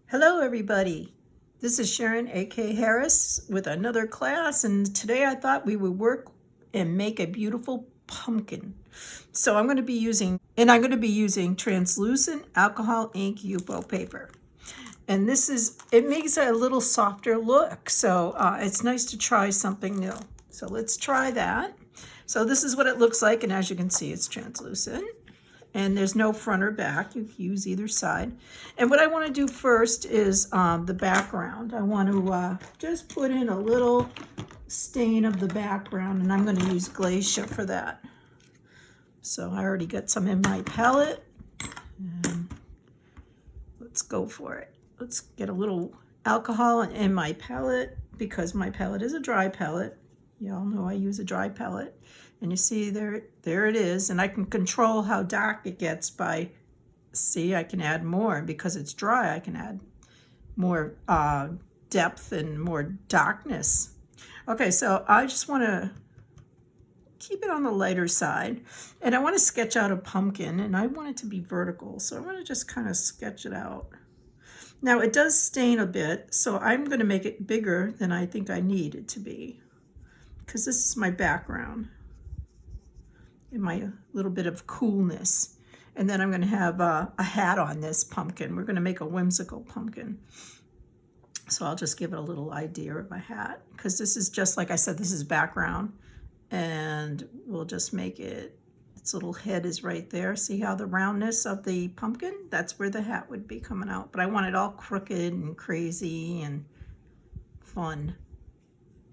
Hello everybody, this is Sharen AK Harris with another class, and today I thought we would work and make a beautiful pumpkin. So I'm going to be using translucent alcohol ink Yupo paper. And it makes it a little softer look, so it's nice to try something new. So let's try that. So this is what it looks like, and as you can see, it's translucent. And there's no front or back. You can use either side. And what I want to do first is the background. I want to just put in a little stain of the background, and I'm going to use Glacier for that. So I already got some in my palette. And let's go for it. Let's get a little alcohol in my palette, because my palette is a dry palette. You all know I use a dry palette. And you see there it is, and I can control how dark it gets by, I can add more, and because it's dry I can add more depth and more darkness. Okay, so I just want to keep it on the lighter side, and I want to sketch out a pumpkin, and I want it to be vertical, so I'm going to just kind of sketch it out. Now it does stain a bit, so I'm going to make it bigger than I think I need it to be, because this is my background and my little bit of coolness. And then I'm going to have a hat on this pumpkin. We're going to make a whimsical pumpkin. So I'll just give it a little idea of a hat, because this is just, like I said, this is background. And we'll just make it, its little head is right there. See how the roundness of the pumpkin? That's where the hat would be coming out. But I want it all crooked and crazy and fun.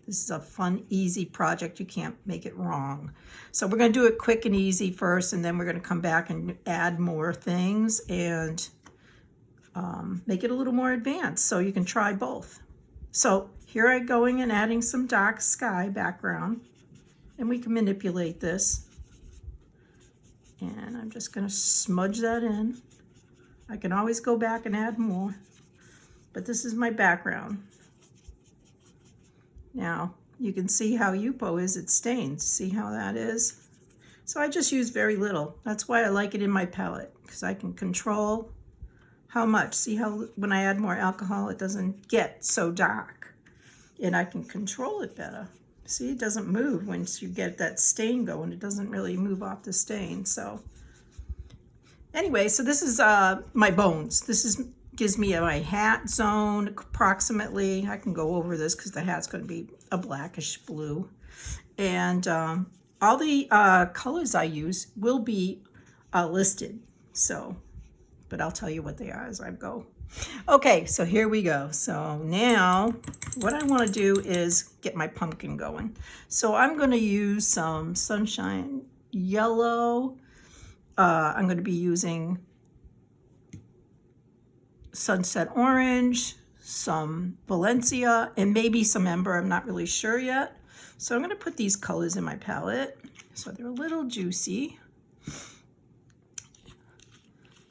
This is a fun, easy project. You can't make it wrong. So we're going to do it quick and easy first, and then we're going to come back and add more things and make it a little more advanced, so you can try both. So here I'm going and adding some dark sky background, and we can manipulate this. And I'm just going to smudge that in. I can always go back and add more, but this is my background. Now, you can see how Yupo is, it stains. See how that is? So I just use very little. That's why I like it in my palette, because I can control how much. See how when I add more alcohol, it doesn't get so dark. And I can control it better. See, it doesn't move once you get that stain going. It doesn't really move off the stain. So anyway, so this is my bones. Gives me my hat zone approximately. I can go over this because the hat's going to be a blackish blue. And all the colors I use will be listed. So, but I'll tell you what they are as I go. Okay, so here we go. So now what I want to do is get my pumpkin going. So I'm going to use some sunshine yellow. I'm going to be using sunset orange, some Valencia, and maybe some ember. I'm not really sure yet. So I'm going to put these colors in my palette so they're a little juicy.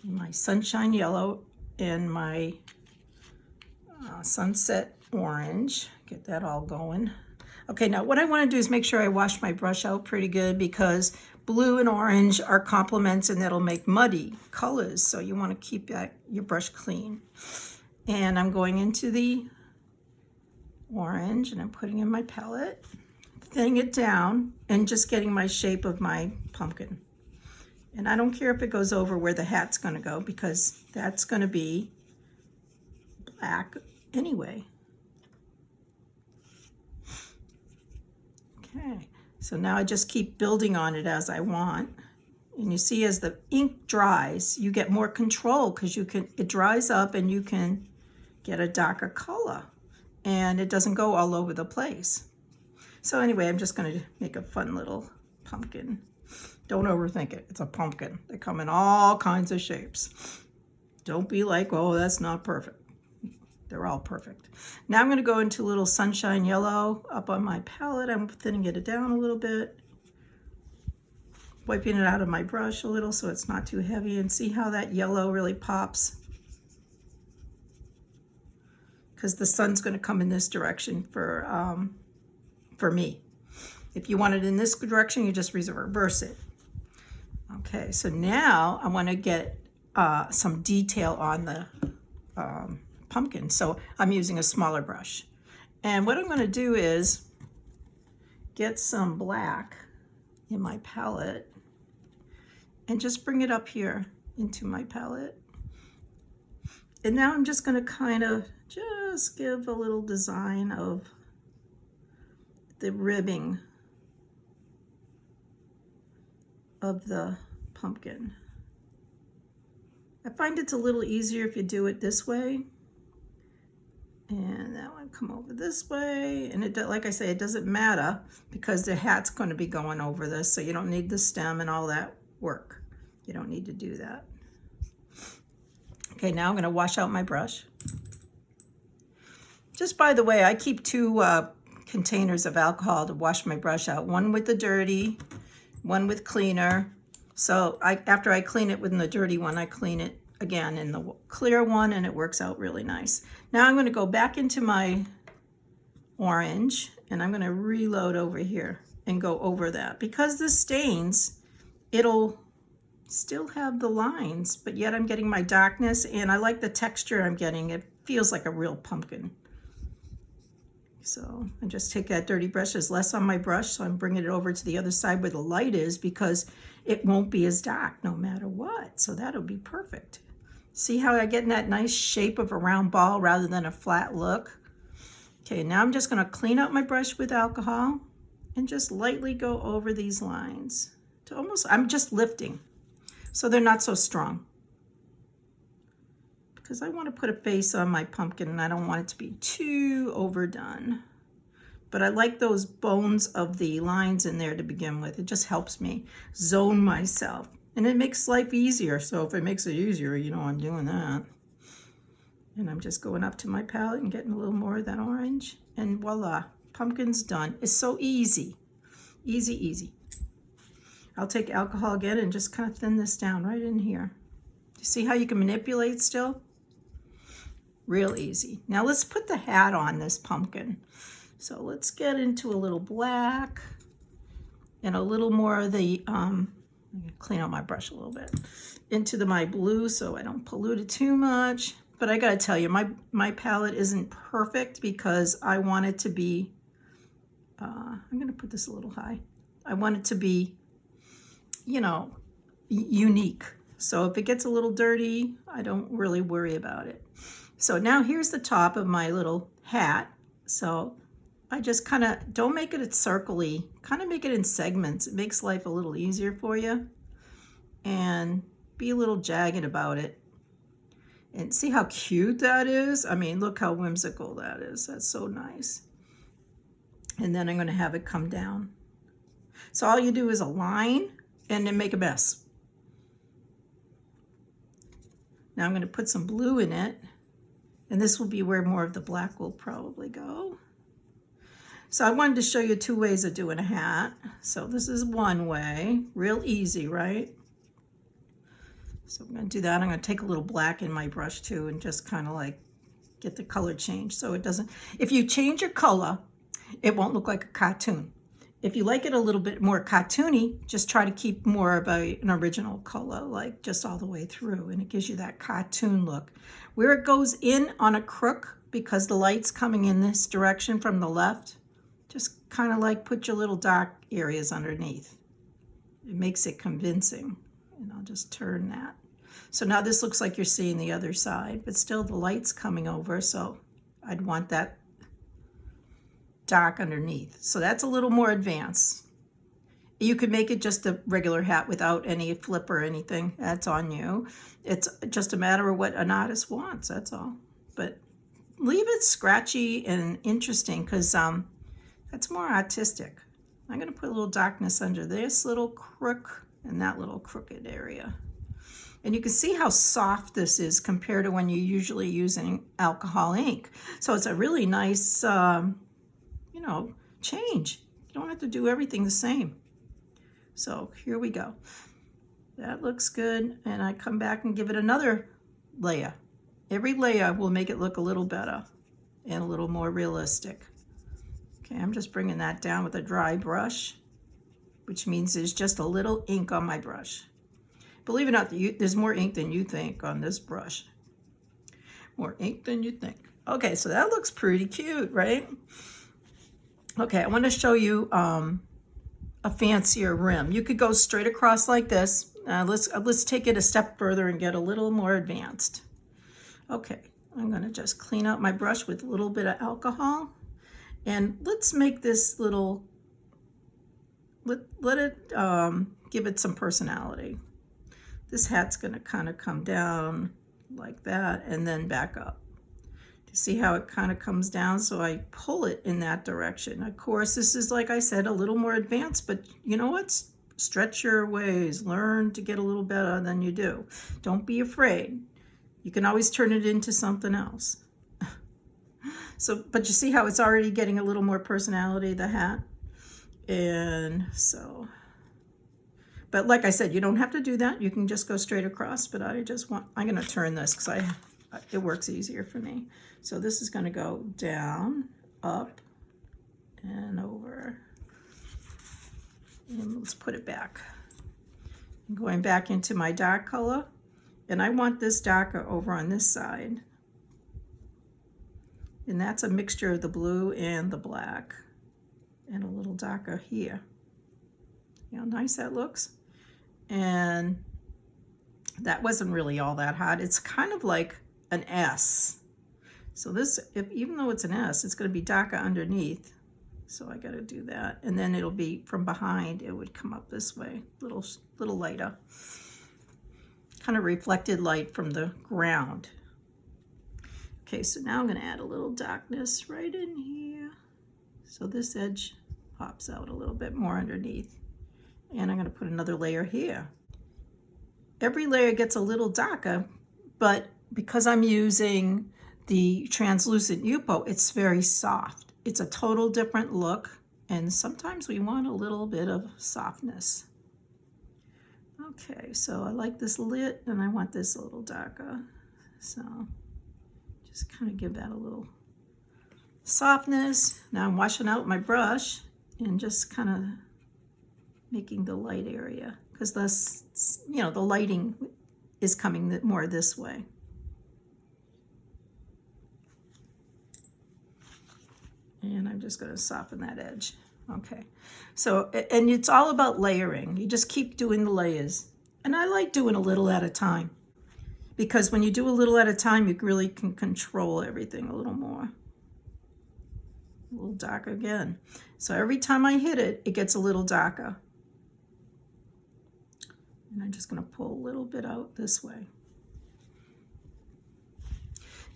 My sunshine yellow and my sunset orange. Get that all going. Okay, now what I want to do is make sure I wash my brush out pretty good, because blue and orange are complements and that'll make muddy colors. So you want to keep your brush clean. And I'm going into the orange and I'm putting in my palette, thinning it down and just getting my shape of my pumpkin. And I don't care if it goes over where the hat's going to go, because that's going to be black anyway. Okay. So now I just keep building on it as I want. And you see, as the ink dries, you get more control, because it dries up and you can get a darker color and it doesn't go all over the place. So anyway, I'm just going to make a fun little pumpkin. Don't overthink it. It's a pumpkin. They come in all kinds of shapes. Don't be like, oh, that's not perfect. They're all perfect. Now I'm going to go into a little sunshine yellow up on my palette. I'm thinning it down a little bit, wiping it out of my brush a little so it's not too heavy, and see how that yellow really pops, because the sun's going to come in this direction for me. If you want it in this direction, you just reverse it. Okay, so now I want to get some detail on the pumpkin. So I'm using a smaller brush. And what I'm going to do is get some black in my palette and just bring it up here into my palette. And now I'm just going to kind of just give a little design of the ribbing of the pumpkin. I find it's a little easier if you do it this way. And that one come over this way. And it, like I say, it doesn't matter because the hat's going to be going over this, so you don't need the stem and all that work. You don't need to do that. Okay, now I'm going to wash out my brush. Just by the way, I keep two containers of alcohol to wash my brush out. One with the dirty, one with cleaner. So after I clean it with the dirty one, I clean it again in the clear one, and it works out really nice. Now I'm going to go back into my orange, and I'm going to reload over here and go over that. Because this stains, it'll still have the lines, but yet I'm getting my darkness, and I like the texture I'm getting. It feels like a real pumpkin. So I just take that dirty brush. There's less on my brush, so I'm bringing it over to the other side where the light is, because it won't be as dark no matter what. So that'll be perfect. See how I get in that nice shape of a round ball rather than a flat look? Okay, now I'm just going to clean out my brush with alcohol and just lightly go over these lines. To almost, I'm just lifting so they're not so strong, because I want to put a face on my pumpkin and I don't want it to be too overdone. But I like those bones of the lines in there to begin with. It just helps me zone myself. And it makes life easier. So if it makes it easier, you know I'm doing that. And I'm just going up to my palette and getting a little more of that orange. And voila, pumpkin's done. It's so easy. Easy, easy. I'll take alcohol again and just kind of thin this down right in here. You see how you can manipulate still? Real easy. Now let's put the hat on this pumpkin. So let's get into a little black and a little more of the, clean out my brush a little bit, into my blue so I don't pollute it too much. But I gotta tell you, my palette isn't perfect because I want it to be, I'm gonna put this a little high. I want it to be, you know, unique. So if it gets a little dirty, I don't really worry about it. So now here's the top of my little hat. So I just kind of, don't make it circly, kind of make it in segments. It makes life a little easier for you. And be a little jagged about it. And see how cute that is? I mean, look how whimsical that is. That's so nice. And then I'm going to have it come down. So all you do is a line and then make a mess. Now I'm going to put some blue in it. And this will be where more of the black will probably go. So I wanted to show you two ways of doing a hat. So this is one way, real easy, right? So I'm going to do that. I'm going to take a little black in my brush too and just kind of like get the color change so it doesn't, if you change your color, it won't look like a cartoon. If you like it a little bit more cartoony, just try to keep more of an original color, like just all the way through, and it gives you that cartoon look. Where it goes in on a crook, because the light's coming in this direction from the left, just kind of like put your little dark areas underneath. It makes it convincing. And I'll just turn that. So now this looks like you're seeing the other side, but still the light's coming over, so I'd want that dark underneath. So that's a little more advanced. You could make it just a regular hat without any flip or anything. That's on you. It's just a matter of what an artist wants, that's all. But leave it scratchy and interesting, because that's more artistic. I'm going to put a little darkness under this little crook and that little crooked area. And you can see how soft this is compared to when you're usually using alcohol ink. So it's a really nice, you know, change. You don't have to do everything the same. So here we go. That looks good. And I come back and give it another layer. Every layer will make it look a little better and a little more realistic. Okay, I'm just bringing that down with a dry brush, which means there's just a little ink on my brush. Believe it or not, there's more ink than you think on this brush. More ink than you think. Okay, so that looks pretty cute, right? Okay, I want to show you a fancier rim. You could go straight across like this. Let's take it a step further and get a little more advanced. Okay, I'm going to just clean out my brush with a little bit of alcohol, and let's make this little, let it give it some personality. This hat's going to kind of come down like that and then back up. See how it kind of comes down? So I pull it in that direction. Of course, this is, like I said, a little more advanced, but you know what? Stretch your ways. Learn to get a little better than you do. Don't be afraid. You can always turn it into something else. So, but you see how it's already getting a little more personality, the hat? And so, but like I said, you don't have to do that. You can just go straight across, but I'm going to turn this because it works easier for me. So this is going to go down, up, and over. And let's put it back. I'm going back into my dark color, and I want this darker over on this side. And that's a mixture of the blue and the black, and a little darker here. See how nice that looks? And that wasn't really all that hot. It's kind of like an S. So this, even though it's an S, it's going to be darker underneath. So I got to do that. And then it'll be from behind, it would come up this way, little lighter. Kind of reflected light from the ground. Okay, so now I'm going to add a little darkness right in here. So this edge pops out a little bit more underneath. And I'm going to put another layer here. Every layer gets a little darker, but because I'm using the translucent Yupo, it's very soft. It's a total different look, and sometimes we want a little bit of softness. Okay, so I like this lit, and I want this a little darker. So just kind of give that a little softness. Now I'm washing out my brush and just kind of making the light area, because the lighting is coming more this way. And I'm just going to soften that edge. Okay. So, and it's all about layering. You just keep doing the layers. And I like doing a little at a time, because when you do a little at a time, you really can control everything a little more. A little darker again. So every time I hit it, it gets a little darker. And I'm just going to pull a little bit out this way.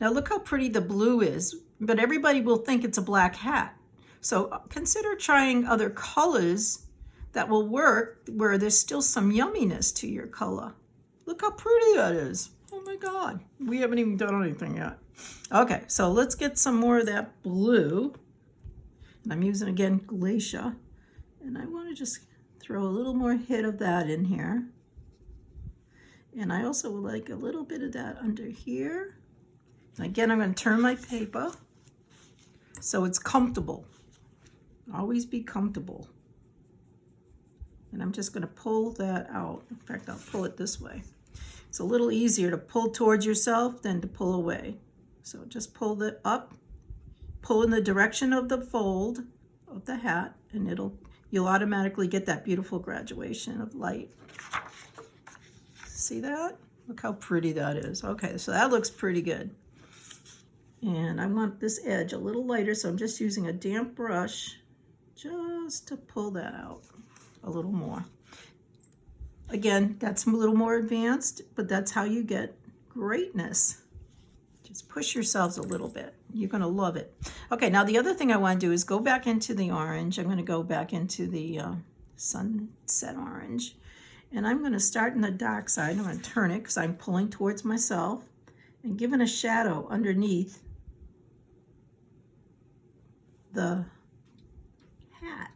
Now look how pretty the blue is, but everybody will think it's a black hat. So consider trying other colors that will work where there's still some yumminess to your color. Look how pretty that is. Oh my God, we haven't even done anything yet. Okay, so let's get some more of that blue. And I'm using, again, Glacier. And I want to just throw a little more hit of that in here. And I also would like a little bit of that under here. Again, I'm going to turn my paper so it's comfortable. Always be comfortable. And I'm just going to pull that out. In fact, I'll pull it this way. It's a little easier to pull towards yourself than to pull away. So just pull it up, pull in the direction of the fold of the hat, and you'll automatically get that beautiful graduation of light. See that? Look how pretty that is. Okay, so that looks pretty good. And I want this edge a little lighter, so I'm just using a damp brush just to pull that out a little more. Again, that's a little more advanced, but that's how you get greatness. Just push yourselves a little bit. You're going to love it. Okay, now the other thing I want to do is go back into the orange. I'm going to go back into the sunset orange. And I'm going to start in the dark side. I'm going to turn it because I'm pulling towards myself and giving a shadow underneath the hat.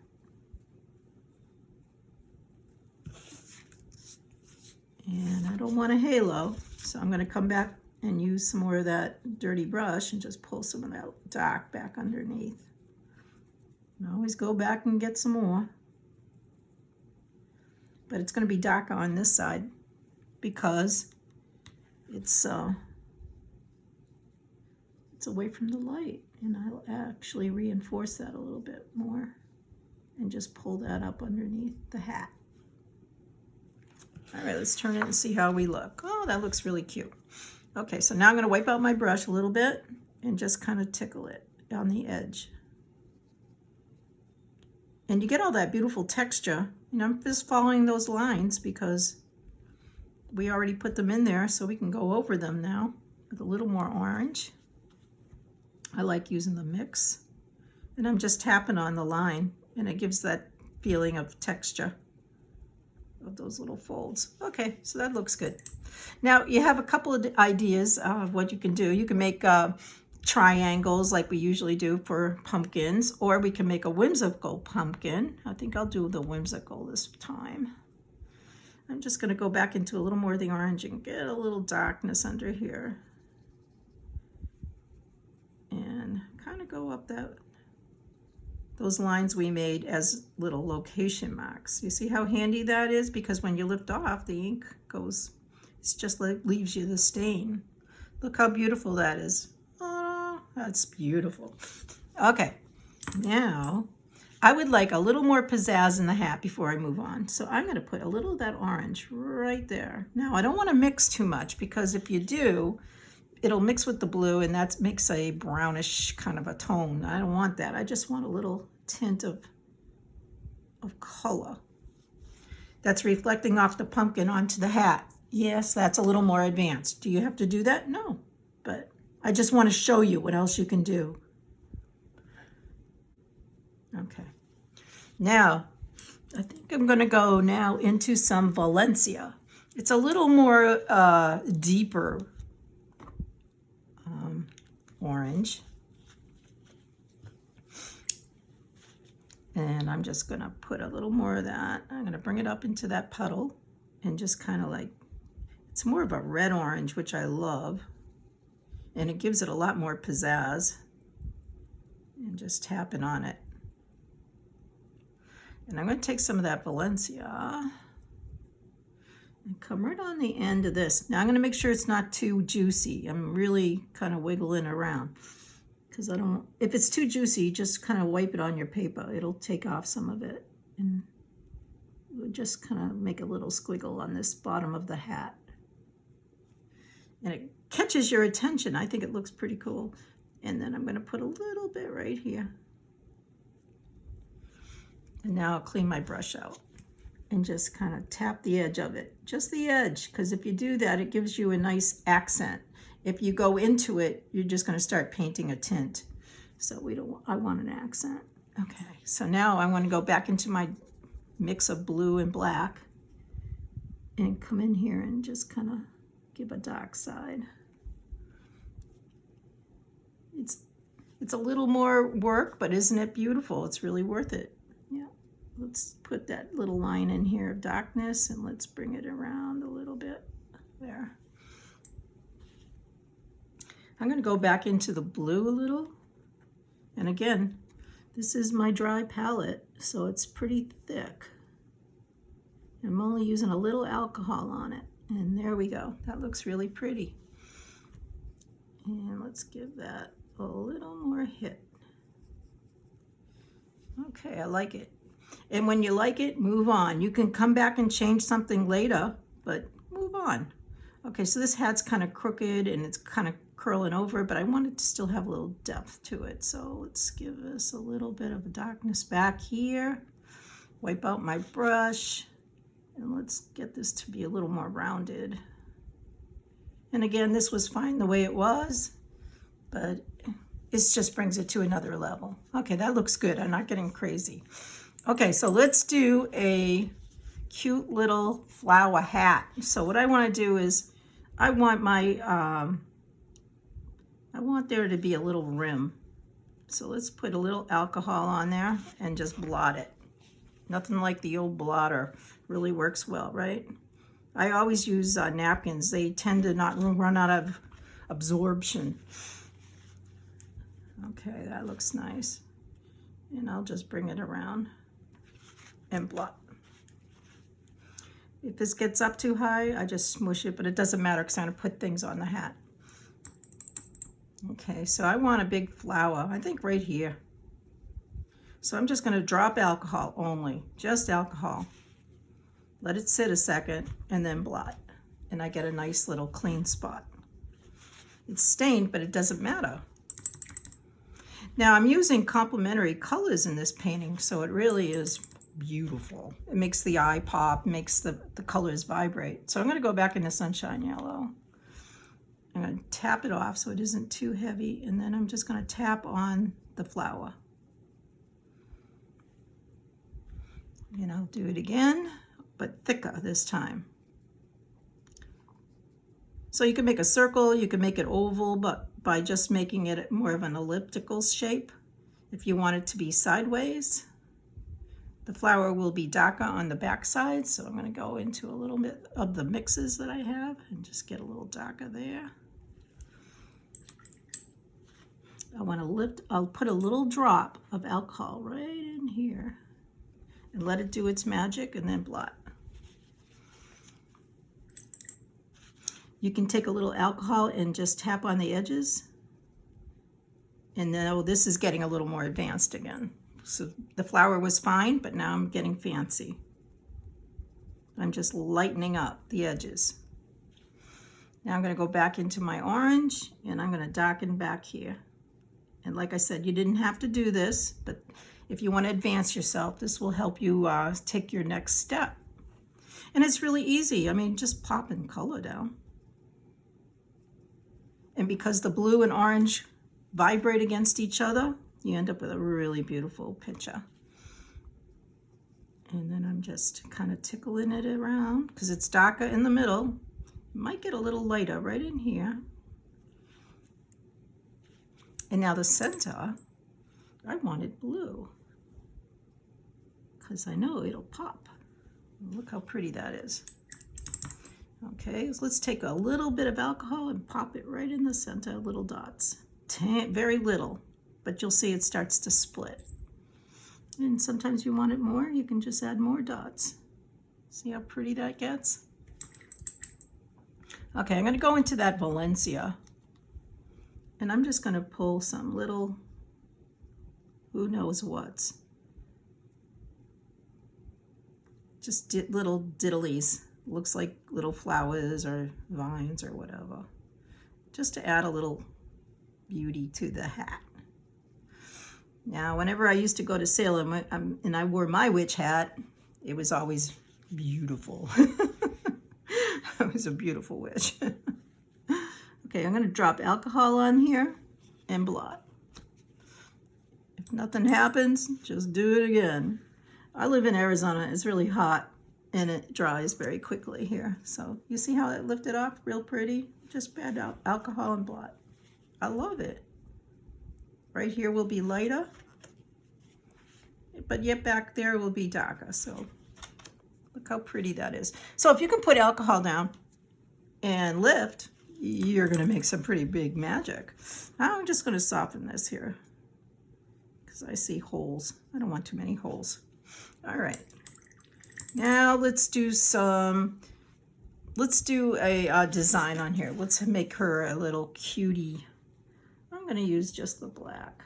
And I don't want a halo, so I'm going to come back and use some more of that dirty brush and just pull some of that dark back underneath. And always go back and get some more. But it's going to be darker on this side because it's it's away from the light. And I'll actually reinforce that a little bit more and just pull that up underneath the hat. All right, let's turn it and see how we look. Oh, that looks really cute. Okay, so now I'm going to wipe out my brush a little bit and just kind of tickle it on the edge. And you get all that beautiful texture. You know, I'm just following those lines because we already put them in there, so we can go over them now with a little more orange. I like using the mix. And I'm just tapping on the line, and it gives that feeling of texture of those little folds. Okay, so that looks good. Now you have a couple of ideas of what you can do. You can make triangles like we usually do for pumpkins, or we can make a whimsical pumpkin. I think I'll do the whimsical this time. I'm just going to go back into a little more of the orange and get a little darkness under here. And kind of go up those lines we made as little location marks. You see how handy that is? Because when you lift off, the ink goes, it's just like leaves you the stain. Look how beautiful that is. Oh, that's beautiful. Okay, now I would like a little more pizzazz in the hat before I move on. So I'm going to put a little of that orange right there. Now I don't want to mix too much, because if you do, it'll mix with the blue and that makes a brownish kind of a tone. I don't want that. I just want a little tint of color that's reflecting off the pumpkin onto the hat. Yes, that's a little more advanced. Do you have to do that? No, but I just want to show you what else you can do. Okay, now I think I'm going to go now into some Valencia. It's a little more deeper orange. And I'm just going to put a little more of that. I'm going to bring it up into that puddle and just kind of like, it's more of a red orange, which I love. And it gives it a lot more pizzazz. And just tapping on it. And I'm going to take some of that Valencia and come right on the end of this. Now I'm going to make sure it's not too juicy. I'm really kind of wiggling around, because I don't, if it's too juicy, just kind of wipe it on your paper. It'll take off some of it. And we'll just kind of make a little squiggle on this bottom of the hat. And it catches your attention. I think it looks pretty cool. And then I'm going to put a little bit right here. And now I'll clean my brush out and just kind of tap the edge of it. Just the edge, because if you do that, it gives you a nice accent. If you go into it, you're just going to start painting a tint. So I want an accent. Okay, so now I want to go back into my mix of blue and black and come in here and just kind of give a dark side. It's a little more work, but isn't it beautiful? It's really worth it. Yeah. Let's put that little line in here of darkness and let's bring it around a little bit there. I'm going to go back into the blue a little. And again, this is my dry palette, so it's pretty thick. I'm only using a little alcohol on it. And there we go. That looks really pretty. And let's give that a little more hit. Okay, I like it. And when you like it, move on. You can come back and change something later, but move on. Okay, so this hat's kind of crooked and it's kind of curling over, but I want it to still have a little depth to it. So let's give us a little bit of darkness back here. Wipe out my brush and let's get this to be a little more rounded. And again, this was fine the way it was, but it just brings it to another level. Okay, that looks good. I'm not getting crazy. Okay, so let's do a cute little flower hat. So what I want to do is I want there to be a little rim. So let's put a little alcohol on there and just blot it. Nothing like the old blotter. Really works well, right? I always use napkins. They tend to not run out of absorption. Okay, that looks nice. And I'll just bring it around and blot. If this gets up too high, I just smush it, but it doesn't matter because I'm going to put things on the hat. Okay, so I want a big flower, I think right here. So I'm just going to drop alcohol only, just alcohol. Let it sit a second and then blot. And I get a nice little clean spot. It's stained, but it doesn't matter. Now I'm using complementary colors in this painting, so it really is beautiful. It makes the eye pop, makes the colors vibrate. So I'm going to go back into Sunshine Yellow. I'm going to tap it off so it isn't too heavy, and then I'm just going to tap on the flower. And I'll do it again, but thicker this time. So you can make a circle, you can make it oval, but by just making it more of an elliptical shape. If you want it to be sideways, the flower will be darker on the back side. So I'm going to go into a little bit of the mixes that I have and just get a little darker there. I want to lift, I'll put a little drop of alcohol right in here and let it do its magic and then blot. You can take a little alcohol and just tap on the edges. And then, oh, this is getting a little more advanced again. So the flower was fine, but now I'm getting fancy. I'm just lightening up the edges. Now I'm going to go back into my orange and I'm going to darken back here. And like I said, you didn't have to do this, but if you want to advance yourself, this will help you take your next step. And it's really easy. I mean, just pop in color down. And because the blue and orange vibrate against each other, you end up with a really beautiful picture. And then I'm just kind of tickling it around because it's darker in the middle. It might get a little lighter right in here. And now the center, I want it blue because I know it'll pop. Look how pretty that is. Okay, so let's take a little bit of alcohol and pop it right in the center, little dots. Very little, but you'll see it starts to split. And sometimes you want it more, you can just add more dots. See how pretty that gets? Okay, I'm going to go into that Valencia. And I'm just going to pull some little, who knows what's. Just little diddlies. Looks like little flowers or vines or whatever. Just to add a little beauty to the hat. Now, whenever I used to go to Salem and I wore my witch hat, it was always beautiful. I was a beautiful witch. Okay, I'm going to drop alcohol on here and blot. If nothing happens, just do it again. I live in Arizona. It's really hot and it dries very quickly here. So you see how it lifted off real pretty? Just add alcohol and blot. I love it. Right here will be lighter, but yet back there will be darker. So look how pretty that is. So if you can put alcohol down and lift, you're going to make some pretty big magic. I'm just going to soften this here because I see holes. I don't want too many holes. All right. Now let's do a design on here. Let's make her a little cutie. I'm going to use just the black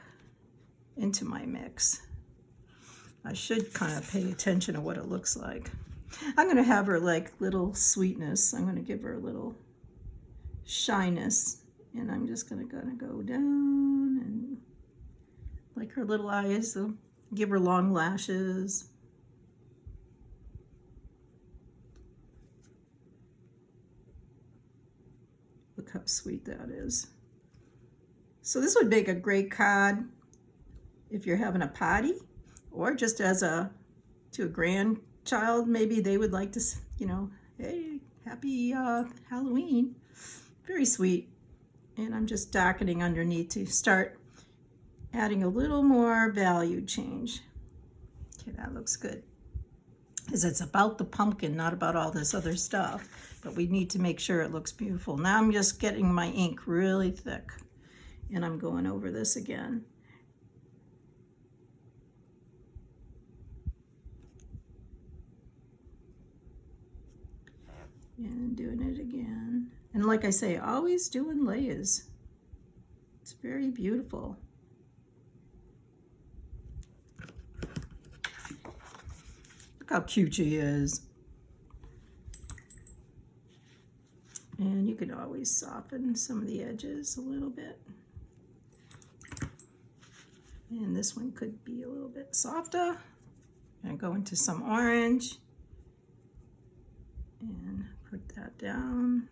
into my mix. I should kind of pay attention to what it looks like. I'm going to have her like little sweetness. I'm going to give her a little shyness, and I'm just going to go down and like her little eyes. So give her long lashes. Look how sweet that is. So this would make a great card if you're having a party, or just as to a grandchild. Maybe they would like to, you know, hey, happy Halloween. Very sweet. And I'm just darkening underneath to start adding a little more value change. Okay, that looks good. Because it's about the pumpkin, not about all this other stuff. But we need to make sure it looks beautiful. Now I'm just getting my ink really thick. And I'm going over this again. And doing it again. And like I say, always doing layers. It's very beautiful. Look how cute she is. And you could always soften some of the edges a little bit. And this one could be a little bit softer. I'm going to go into some orange and put that down.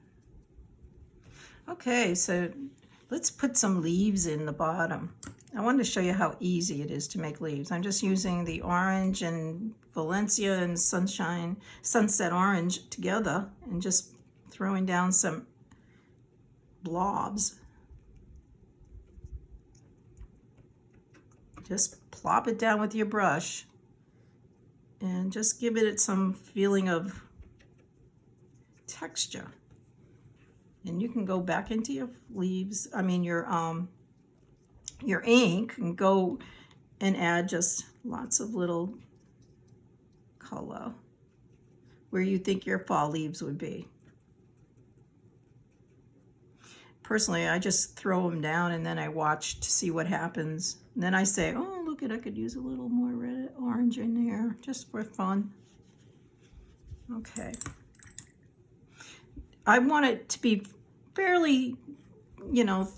Okay, so let's put some leaves in the bottom. I wanted to show you how easy it is to make leaves. I'm just using the orange and Valencia and sunset orange together and just throwing down some blobs. Just plop it down with your brush and just give it some feeling of texture. And you can go back into your leaves, your ink, and go and add just lots of little color where you think your fall leaves would be. Personally, I just throw them down and then I watch to see what happens. And then I say, oh, look, I could use a little more red, orange in there just for fun. Okay. I want it to be fairly,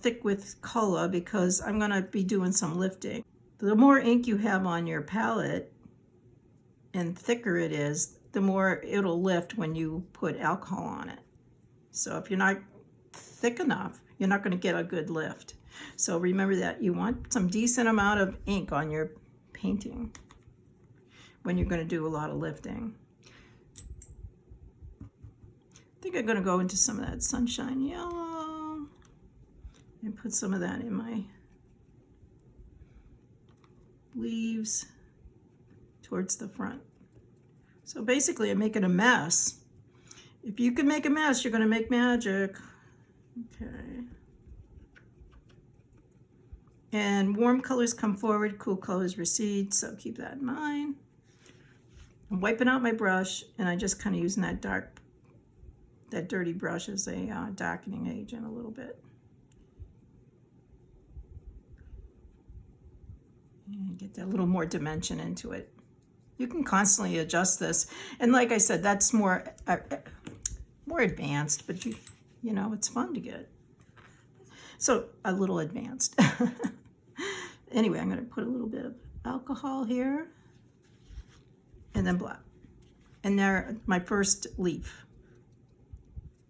thick with color because I'm going to be doing some lifting. The more ink you have on your palette and thicker it is, the more it'll lift when you put alcohol on it. So if you're not thick enough, you're not going to get a good lift. So remember that you want some decent amount of ink on your painting when you're going to do a lot of lifting. I think I'm going to go into some of that sunshine yellow and put some of that in my leaves towards the front. So basically I'm making a mess. If you can make a mess, you're going to make magic. Okay. And warm colors come forward, cool colors recede, so keep that in mind. I'm wiping out my brush, and I just kind of using that dirty brush as a darkening agent a little bit. And get that little more dimension into it. You can constantly adjust this, and like I said, that's more advanced, but it's fun to get. So a little advanced. Anyway, I'm going to put a little bit of alcohol here, and then black. And there, my first leaf.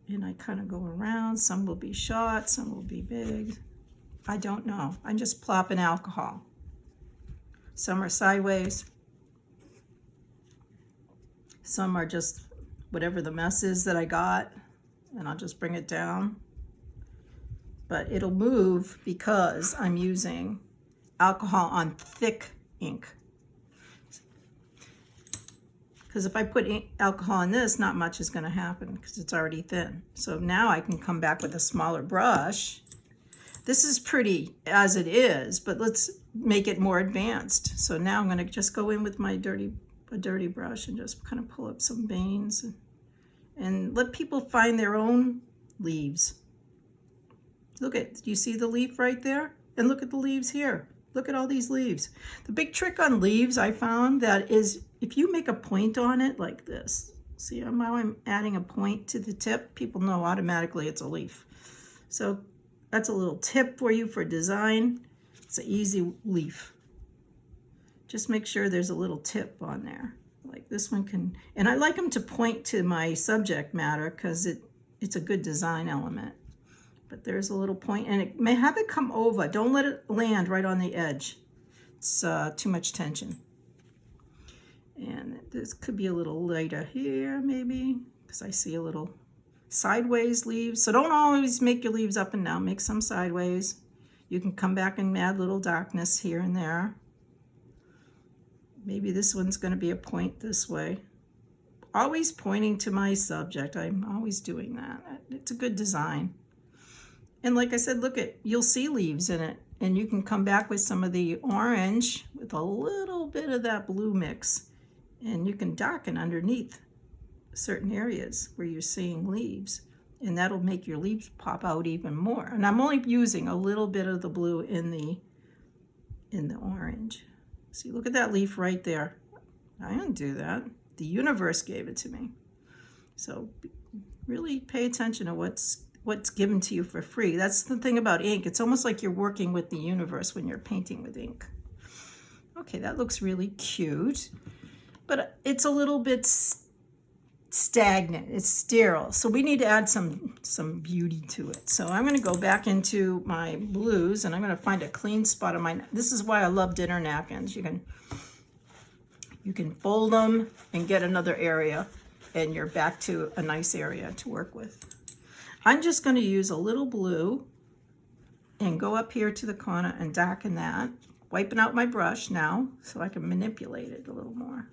And I kind of go around. Some will be short, some will be big. I don't know. I'm just plopping alcohol. Some are sideways. Some are just whatever the mess is that I got, and I'll just bring it down. But it'll move because I'm using alcohol on thick ink. Because if I put alcohol in this, not much is going to happen because it's already thin. So now I can come back with a smaller brush. This is pretty as it is, but let's make it more advanced. So now I'm going to just go in with my dirty brush and just kind of pull up some veins and let people find their own leaves. Look do you see the leaf right there? And look at the leaves here. Look at all these leaves. The big trick on leaves I found that is if you make a point on it like this, see how I'm adding a point to the tip, people know automatically it's a leaf. So that's a little tip for you for design. It's an easy leaf. Just make sure there's a little tip on there. Like this one can, and I like them to point to my subject matter because it's a good design element. But there's a little point, and it may have it come over. Don't let it land right on the edge. It's too much tension. And this could be a little lighter here, maybe, because I see a little sideways leaves. So don't always make your leaves up and down. Make some sideways. You can come back and add little darkness here and there. Maybe this one's going to be a point this way. Always pointing to my subject. I'm always doing that. It's a good design. And like I said, you'll see leaves in it, and you can come back with some of the orange with a little bit of that blue mix, and you can darken underneath certain areas where you're seeing leaves. and that'll make your leaves pop out even more. And I'm only using a little bit of the blue in the orange. See, look at that leaf right there. I didn't do that. The universe gave it to me. So really pay attention to what's given to you for free. That's the thing about ink. It's almost like you're working with the universe when you're painting with ink. Okay, that looks really cute, but it's a little bit stagnant. It's sterile. So we need to add some beauty to it. So I'm going to go back into my blues, and I'm going to find a clean spot on my, this is why I love dinner napkins. You can fold them and get another area, and you're back to a nice area to work with. I'm just going to use a little blue and go up here to the corner and darken that, wiping out my brush now so I can manipulate it a little more.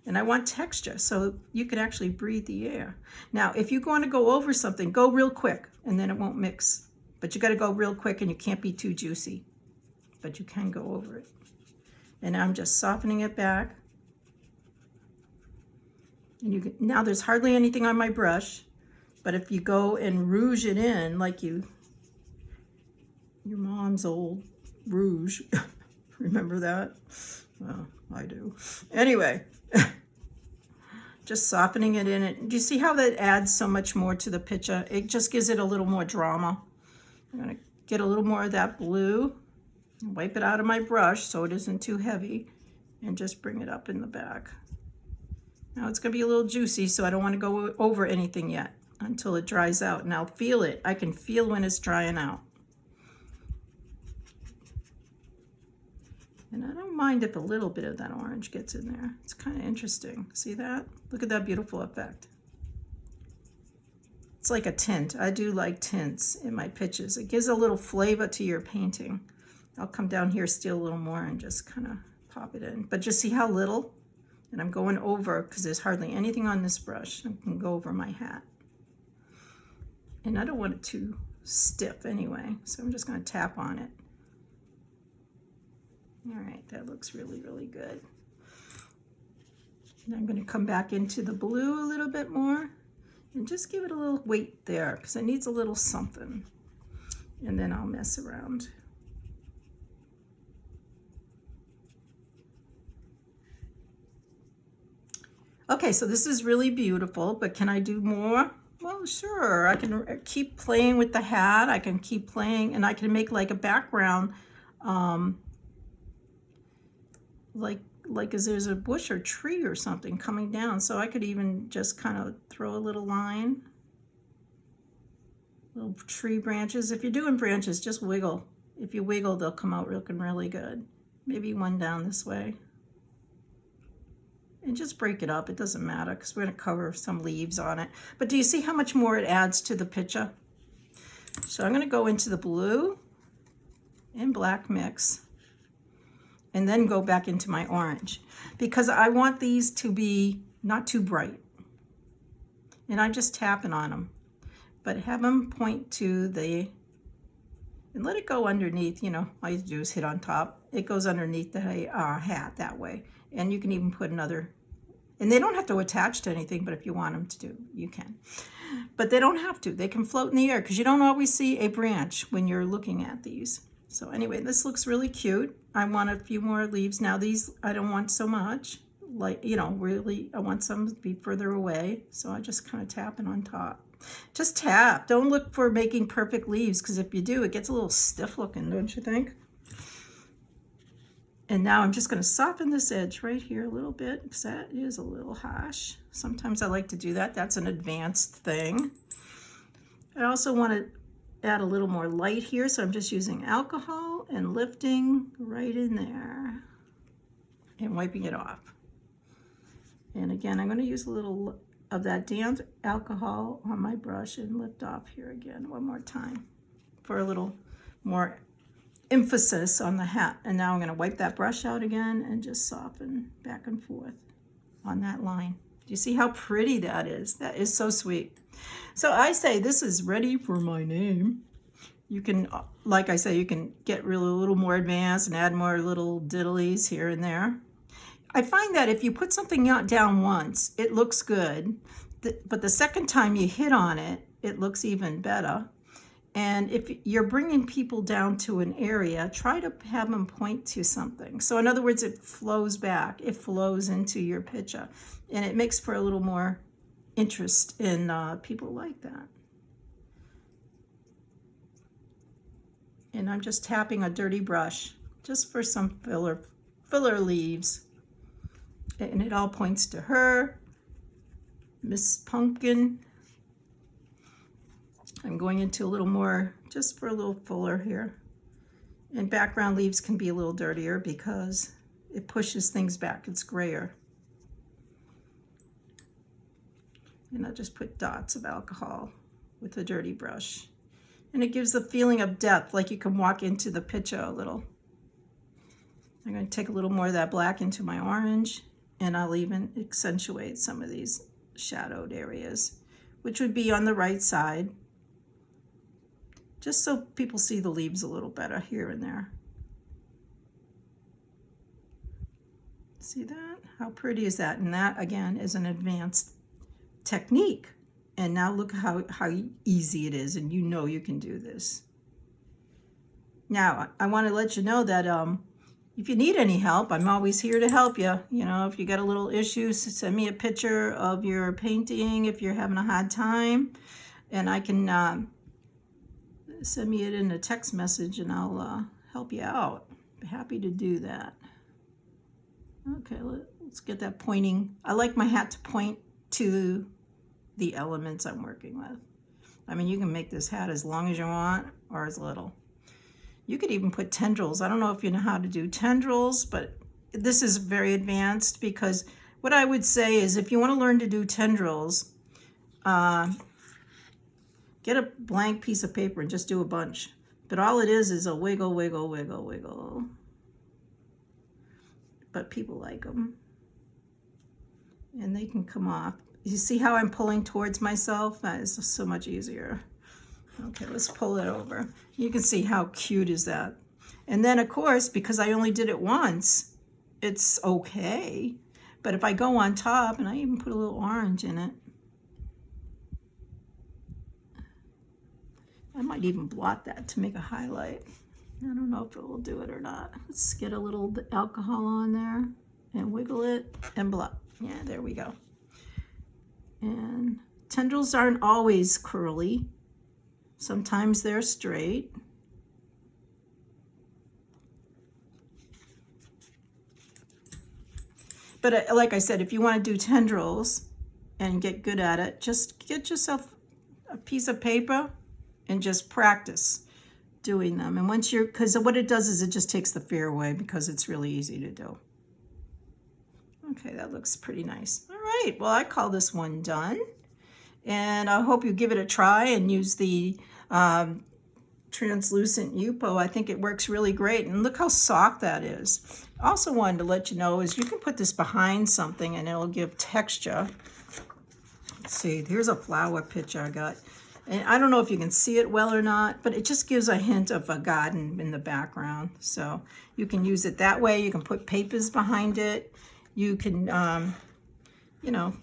And I want texture, so you can actually breathe the air. Now, if you want to go over something, go real quick, and then it won't mix. But you got to go real quick, and you can't be too juicy. But you can go over it. And I'm just softening it back. And now there's hardly anything on my brush, but if you go and rouge it in like your mom's old rouge, remember that? Well, I do. Anyway, just softening it in it. Do you see how that adds so much more to the picture? It just gives it a little more drama. I'm going to get a little more of that blue, wipe it out of my brush so it isn't too heavy, and just bring it up in the back. Now it's going to be a little juicy, so I don't want to go over anything yet until it dries out. And I'll feel it. I can feel when it's drying out. And I don't mind if a little bit of that orange gets in there. It's kind of interesting. See that? Look at that beautiful effect. It's like a tint. I do like tints in my pictures. It gives a little flavor to your painting. I'll come down here, steal a little more, and just kind of pop it in. But just see how little? And I'm going over because there's hardly anything on this brush. I can go over my hat. And I don't want it too stiff anyway, so I'm just going to tap on it. All right, that looks really, really good. And I'm going to come back into the blue a little bit more and just give it a little weight there because it needs a little something. And then I'll mess around. Okay, so this is really beautiful, but can I do more? Well, sure. I can keep playing with the hat. I can keep playing, and I can make like a background, like as there's a bush or tree or something coming down. So I could even just kind of throw a little line, little tree branches. If you're doing branches, just wiggle. If you wiggle, they'll come out looking really good. Maybe one down this way. And just break it up. It doesn't matter because we're going to cover some leaves on it. But do you see how much more it adds to the picture? So I'm going to go into the blue and black mix and then go back into my orange because I want these to be not too bright. And I'm just tapping on them. But have them point to the, and let it go underneath. You know, all you do is hit on top. It goes underneath the hat that way. And you can even put another, and they don't have to attach to anything, but if you want them to do, you can. But they don't have to. They can float in the air because you don't always see a branch when you're looking at these. So anyway, this looks really cute. I want a few more leaves. Now these, I don't want so much. Like, you know, really, I want some to be further away. So I just kind of tap it on top. Just tap. Don't look for making perfect leaves because if you do, it gets a little stiff looking, don't you think? And now I'm just going to soften this edge right here a little bit because that is a little harsh. Sometimes I like to do that. That's an advanced thing. I also want to add a little more light here, so I'm just using alcohol and lifting right in there and wiping it off. And again, I'm going to use a little of that damp alcohol on my brush and lift off here again one more time for a little more emphasis on the hat. And now I'm going to wipe that brush out again and just soften back and forth on that line. Do you see how pretty that is? That is so sweet. So I say this is ready for my name. You can, like I say, you can get really a little more advanced and add more little diddlies here and there. I find that if you put something down once, it looks good, but the second time you hit on it, it looks even better. And if you're bringing people down to an area, try to have them point to something. So in other words, it flows back, it flows into your picture, and it makes for a little more interest in people like that. And I'm just tapping a dirty brush just for some filler leaves. And it all points to her, Miss Pumpkin. I'm going into a little more, just for a little fuller here. And background leaves can be a little dirtier because it pushes things back. It's grayer. And I'll just put dots of alcohol with a dirty brush. And it gives the feeling of depth, like you can walk into the picture a little. I'm going to take a little more of that black into my orange, and I'll even accentuate some of these shadowed areas, which would be on the right side, just so people see the leaves a little better here and there. See that? How pretty is that? And that, again, is an advanced technique. And now look how easy it is, and you know you can do this. Now, I want to let you know that if you need any help, I'm always here to help you. You know, if you got a little issue, send me a picture of your painting if you're having a hard time, and I can send me it in a text message, and I'll help you out. Be happy to do that. Okay, let's get that pointing. I like my hat to point to the elements I'm working with. I mean, you can make this hat as long as you want or as little. You could even put tendrils. I don't know if you know how to do tendrils, but this is very advanced, because what I would say is if you want to learn to do tendrils, get a blank piece of paper and just do a bunch. But all it is a wiggle, wiggle, wiggle, wiggle. But people like them. And they can come off. You see how I'm pulling towards myself? That is so much easier. Okay, let's pull it over. You can see how cute is that. And then, of course, because I only did it once, it's okay. But if I go on top, and I even put a little orange in it, I might even blot that to make a highlight. I don't know if it will do it or not. Let's get a little bit alcohol on there and wiggle it and blot. Yeah, there we go. And tendrils aren't always curly. Sometimes they're straight. But like I said, if you want to do tendrils and get good at it, just get yourself a piece of paper and just practice doing them. And once you're, because what it does is it just takes the fear away, because it's really easy to do. Okay, that looks pretty nice. All right, well, I call this one done. And I hope you give it a try and use the translucent Yupo. I think it works really great. And look how soft that is. Also wanted to let you know is you can put this behind something and it'll give texture. Let's see, here's a flower picture I got. And I don't know if you can see it well or not, but it just gives a hint of a garden in the background. So you can use it that way. You can put papers behind it. You can, you know,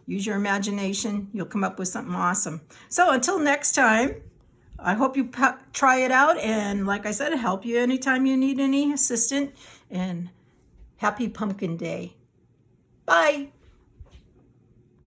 use your imagination. You'll come up with something awesome. So until next time, I hope you try it out. And like I said, help you anytime you need any assistance. And happy Pumpkin Day. Bye.